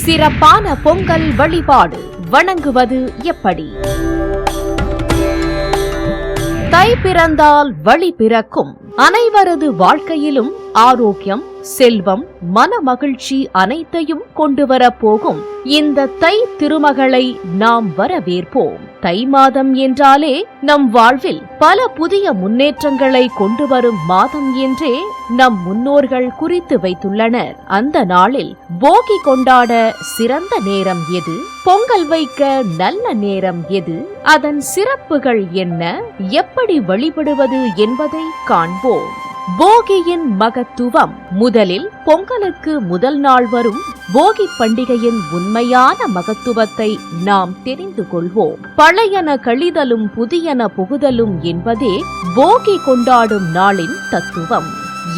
சிறப்பான பொங்கல் வழிபாடு வணங்குவது எப்படி? தை பிறந்தால் வழி பிறக்கும். அனைவரது வாழ்க்கையிலும் ஆரோக்கியம், செல்வம், மன மகிழ்ச்சி அனைத்தையும் கொண்டுவரப் போகும் இந்த தை திருமகளை நாம் வரவேற்போம். தை மாதம் என்றாலே நம் வாழ்வில் பல புதிய முன்னேற்றங்களை கொண்டு வரும் மாதம் என்றே நம் முன்னோர்கள் குறித்து வைத்துள்ளனர். அந்த நாளில் போகி கொண்டாட சிறந்த நேரம் எது? பொங்கல் வைக்க நல்ல நேரம் எது? அதன் சிறப்புகள் என்ன? எப்படி வழிபடுவது என்பதை காண்போம். போகியின் மகத்துவம். முதலில் பொங்கலுக்கு முதல் நாள் வரும் போகி பண்டிகையின் உண்மையான மகத்துவத்தை நாம் தெரிந்து கொள்வோம். பழையன கழிதலும் புதியன புகுதலும் என்பதே போகி கொண்டாடும் நாளின் தத்துவம்.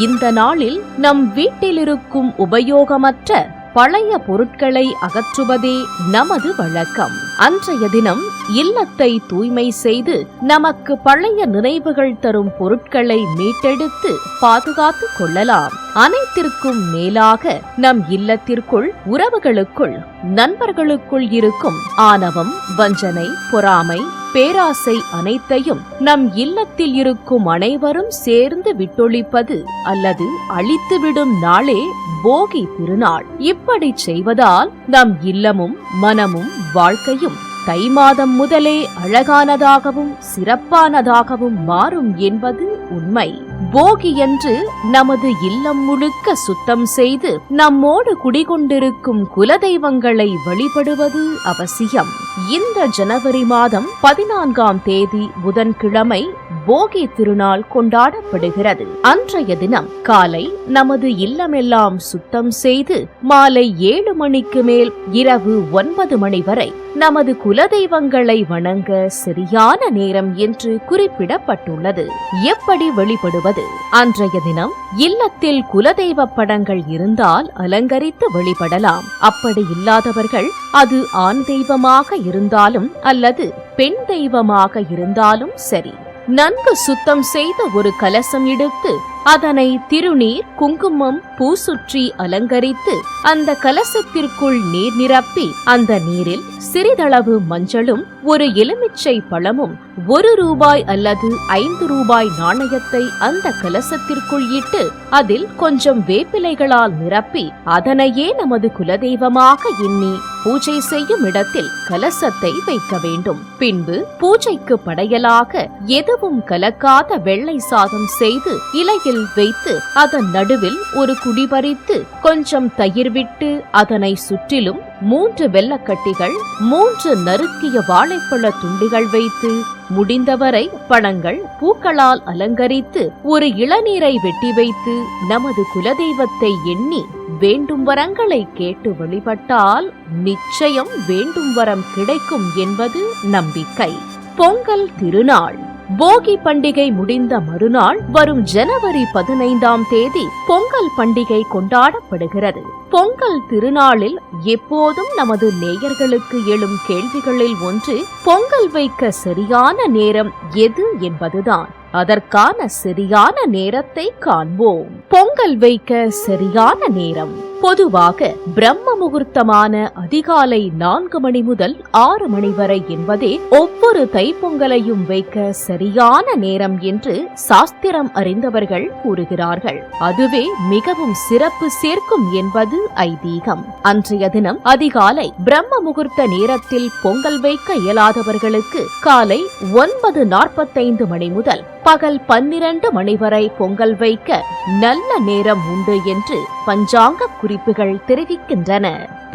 இந்த நாளில் நம் வீட்டிலிருக்கும் உபயோகமற்ற பழைய பொருட்களை அகற்றுவதே நமது வழக்கம். அன்றைய தினம் இல்லத்தை தூய்மை செய்து நமக்கு பழைய நினைவுகள் தரும் பொருட்களை மீட்டெடுத்து பாதுகாத்து கொள்ளலாம். அனைத்திற்கும் மேலாக நம் இல்லத்திற்குள், உறவுகளுக்குள், நண்பர்களுக்குள் இருக்கும் ஆணவம், வஞ்சனை, பொறாமை, பேராசை அனைத்தையும் நம் இல்லத்தில் இருக்கும் அனைவரும் சேர்ந்து விட்டொழிப்பது அல்லது அழித்துவிடும் நாளே போகி திருநாள். இப்படி செய்வதால் நம் இல்லமும் மனமும் வாழ்க்கையும் தை மாதம் முதலே அழகானதாகவும் சிறப்பானதாகவும் மாறும் என்பது உண்மை. போகியன்று நமது இல்லம் முழுக்க சுத்தம் செய்து நம்மோடு குடிகொண்டிருக்கும் குலதெய்வங்களை வழிபடுவது அவசியம். இந்த ஜனவரி மாதம் 14ஆம் தேதி புதன்கிழமை போகி திருநாள் கொண்டாடப்படுகிறது. அன்றைய தினம் காலை நமது இல்லமெல்லாம் சுத்தம் செய்து மாலை 7 மணிக்கு மேல் இரவு 9 மணி வரை நமது குலதெய்வங்களை வணங்க சரியான நேரம் என்று குறிப்பிடப்பட்டுள்ளது. எப்படி வழிபடுவது? அன்றைய தினம் இல்லத்தில் குலதெய்வ படங்கள் இருந்தால் அலங்கரித்து வழிபடலாம். அப்படி இல்லாதவர்கள் அது ஆண் தெய்வமாக இருந்தாலும் அல்லது பெண் தெய்வமாக இருந்தாலும் சரி, நன்கு சுத்தம் செய்த ஒரு கலசம் எடுத்து அதனை திருநீர், குங்குமம், பூ சுற்றி அலங்கரித்து அந்த கலசத்திற்குள் நீர் நிரப்பி அந்த நீரில் சிறிதளவு மஞ்சளும் ஒரு எலுமிச்சை பழமும் 1 ரூபாய் அல்லது 5 ரூபாய் நாணயத்தை அந்த கலசத்திற்குள் இட்டு அதில் கொஞ்சம் வேப்பிலைகளால் நிரப்பி அதனையே நமது குலதெய்வமாக எண்ணி பூஜை செய்யும் இடத்தில் கலசத்தை வைக்க வேண்டும். பின்பு பூஜைக்கு படையலாக எதுவும் கலக்காத வெள்ளை சாதம் செய்து இலையில் வைத்து அதன் நடுவில் ஒரு குடி பறித்து கொஞ்சம் தயிர் விட்டு அதனை சுற்றிலும் 3 வெல்லக்கட்டிகள், 3 நறுக்கிய வாழைப்பழ துண்டுகள் வைத்து முடிந்தவரை பழங்கள், பூக்களால் அலங்கரித்து ஒரு இளநீரை வெட்டி வைத்து நமது குலதெய்வத்தை எண்ணி வேண்டும் வரங்களை கேட்டு வழிபட்டால் நிச்சயம் வேண்டும் வரம் கிடைக்கும் என்பது நம்பிக்கை. பொங்கல் திருநாள். போகி பண்டிகை முடிந்த மறுநாள் வரும் ஜனவரி 15ஆம் தேதி பொங்கல் பண்டிகை கொண்டாடப்படுகிறது. பொங்கல் திருநாளில் எப்போதும் நமது நேயர்களுக்கு எழும் கேள்விகளில் ஒன்று, பொங்கல் வைக்க சரியான நேரம் எது என்பதுதான். அதற்கான சரியான நேரத்தை காண்போம். பொங்கல் வைக்க சரியான நேரம் பொதுவாக பிரம்ம முகூர்த்தமான அதிகாலை 4 மணி முதல் 6 மணி வரை என்பதே ஒவ்வொரு தைப்பொங்கலையும் வைக்க சரியான நேரம் என்று சாஸ்திரம் அறிந்தவர்கள் கூறுகிறார்கள். அதுவே மிகவும் சிறப்பு சேர்க்கும் என்பது ஐதீகம். அன்றைய தினம் அதிகாலை பிரம்ம முகூர்த்த நேரத்தில் பொங்கல் வைக்க இயலாதவர்களுக்கு காலை 9:45 மணி முதல் பகல் 12 மணி வரை பொங்கல் வைக்க நல்ல நேரம் உண்டு என்று பஞ்சாங்க குறிப்புகள் தெரிவிக்கின்றன.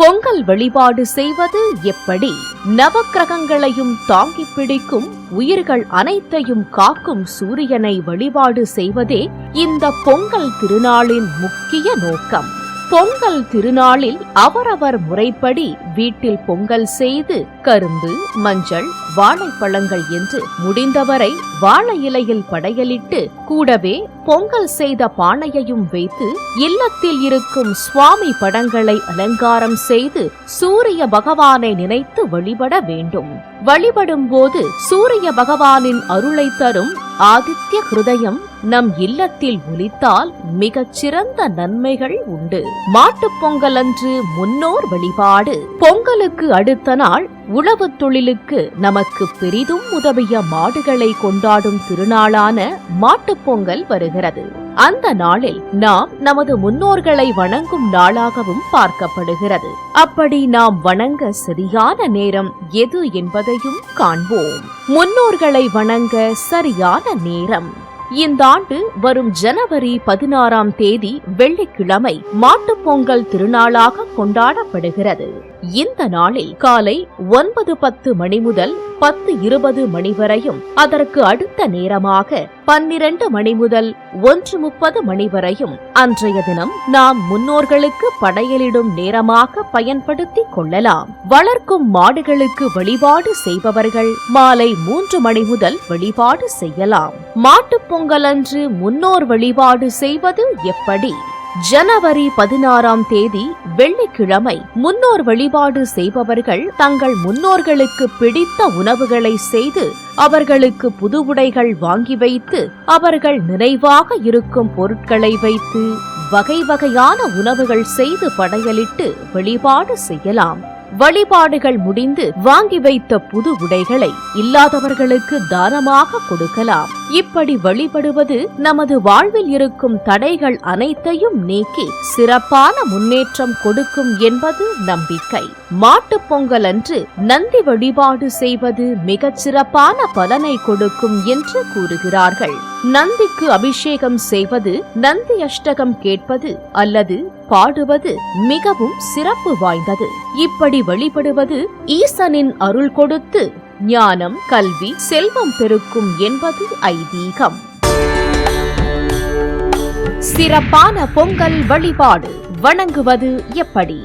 பொங்கல் வழிபாடு செய்வது எப்படி? நவக்கிரகங்களையும் தாங்கி பிடிக்கும் உயிர்கள் அனைத்தையும் காக்கும் சூரியனை வழிபாடு செய்வதே இந்த பொங்கல் திருநாளின் முக்கிய நோக்கம். பொங்கல் திருநாளில் அவரவர் முறைப்படி வீட்டில் பொங்கல் செய்து கரும்பு, மஞ்சள், வாழைப்பழங்கள் என்று முடிந்தவரை வாழை இலையில் படையலிட்டு கூடவே பொங்கல் செய்த பானையையும் வைத்து இல்லத்தில் இருக்கும் சுவாமி படங்களை அலங்காரம் செய்து சூரிய பகவானை நினைத்து வழிபட வேண்டும். வழிபடும் போது சூரிய பகவானின் அருளை தரும் ஆதித்ய ஹிருதயம் நம் இல்லத்தில் ஒலித்தால் மிகச் சிறந்த நன்மைகள் உண்டு. மாட்டுப் பொங்கல் அன்று முன்னோர் வழிபாடு. பொங்கலுக்கு அடுத்த நாள் உழவு தொழிலுக்கு நமக்கு பெரிதும் உதவிய மாடுகளை கொண்டாடும் திருநாளான மாட்டுப் பொங்கல் வருகிறது. அந்த நாளில் நாம் நமது முன்னோர்களை வணங்கும் நாளாகவும் பார்க்கப்படுகிறது. அப்படி நாம் வணங்க சரியான நேரம் எது என்பதையும் காண்போம். முன்னோர்களை வணங்க சரியான நேரம். இந்த ஆண்டு வரும் ஜனவரி 16ஆம் தேதி வெள்ளிக்கிழமை மாட்டுப் பொங்கல் திருநாளாக கொண்டாடப்படுகிறது. இந்த நாளில் காலை 9:10 மணி முதல் 10:20 மணி வரையும், அதற்கு அடுத்த நேரமாக 12 மணி முதல் 1:30 மணி வரையும் அன்றைய தினம் நாம் முன்னோர்களுக்கு படையலிடும் நேரமாக பயன்படுத்திக் கொள்ளலாம். வளர்க்கும் மாடுகளுக்கு வழிபாடு செய்பவர்கள் மாலை 3 மணி முதல் வழிபாடு செய்யலாம். மாட்டுப் பொங்கல் அன்று முன்னோர் வழிபாடு செய்வது எப்படி? ஜனவரி 16ஆம் தேதி வெள்ளிக்கிழமை முன்னோர் வழிபாடு செய்பவர்கள் தங்கள் முன்னோர்களுக்கு பிடித்த உணவுகளை செய்து அவர்களுக்கு புது உடைகள் வாங்கி வைத்து அவர்கள் நினைவாக இருக்கும் பொருட்களை வைத்து வகை வகையான உணவுகள் செய்து படையலிட்டு வழிபாடு செய்யலாம். வழிபாடுகள் முடிந்து வாங்கி வைத்த புது உடைகளை இல்லாதவர்களுக்கு தானமாக கொடுக்கலாம். இப்படி வழிபடுவது நமது வாழ்வில் இருக்கும் தடைகள் அனைத்தையும் நீக்கி சிறப்பான முன்னேற்றம் கொடுக்கும் என்பது நம்பிக்கை. மாட்டுப் பொங்கல் அன்று நந்தி வழிபாடு செய்வது மிகச் சிறப்பான பலனை கொடுக்கும் என்று கூறுகிறார்கள். நந்திக்கு அபிஷேகம் செய்வது, நந்தி அஷ்டகம் கேட்பது அல்லது பாடுவது மிகவும் சிறப்பு வாய்ந்தது. இப்படி வழிபடுவது ஈசனின் அருள் கொடுத்து ஞானம், கல்வி, செல்வம் பெருக்கும் என்பது ஐதீகம். சிறப்பான பொங்கல் வழிபாடு வணங்குவது எப்படி?